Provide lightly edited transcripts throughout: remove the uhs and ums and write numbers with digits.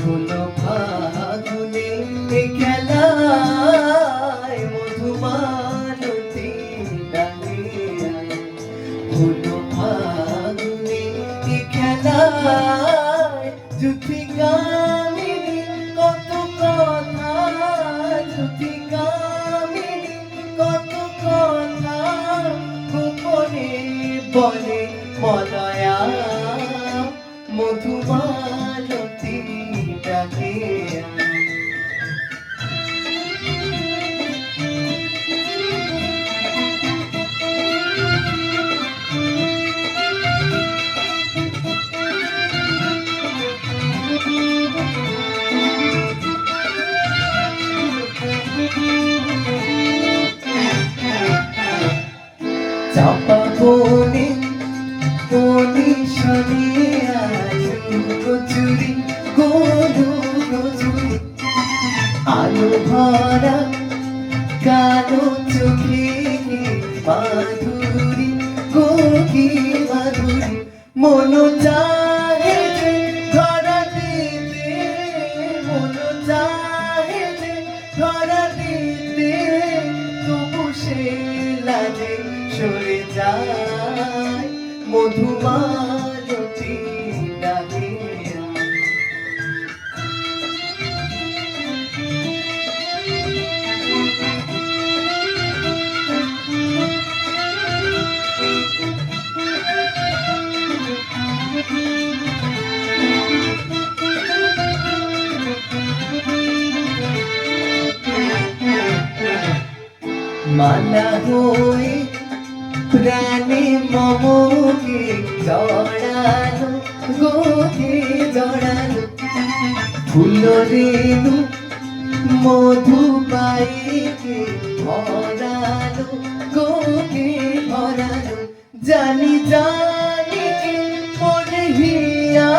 হলো ফাগুনে খেলায় মধুমালতী ডাকে আয়। হলো ফাগুনে খেলায় জুটি গামিনী কত কথা, জুটি গামিনী কত কথা গোপনে বলে মলয়া মধুমালতী ডাকে আয়। চাপা বনে বনি শনি আজু কচুরি গোলু কচুরি আলো ভরা কালো চোখে মাধুরী কোকি মাধুরী মন চাহে যে ধরা দিতে, মন চাহে যে ধরা দিতে তবু সে লাগে সরে যায় মধুমালতী ডাকে আয়। মালা হয়ে প্রাণে মমকে জড়ালো, গোকে জড়ালো ফুল রেণু মধু পাইকে ভরালো, গোকে ভরালো জানি জানি কে মনে হিয়া,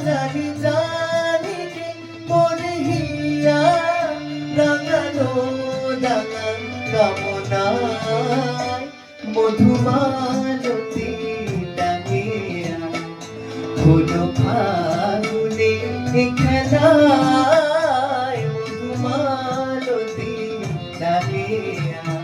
জানি জানি কে মনে হিয়া রাঙালো রাঙা কামনায় মধুমালতী ডাকে আয়। হলো ফাগুনে খেলায় মধুমালতী ডাকে আয়।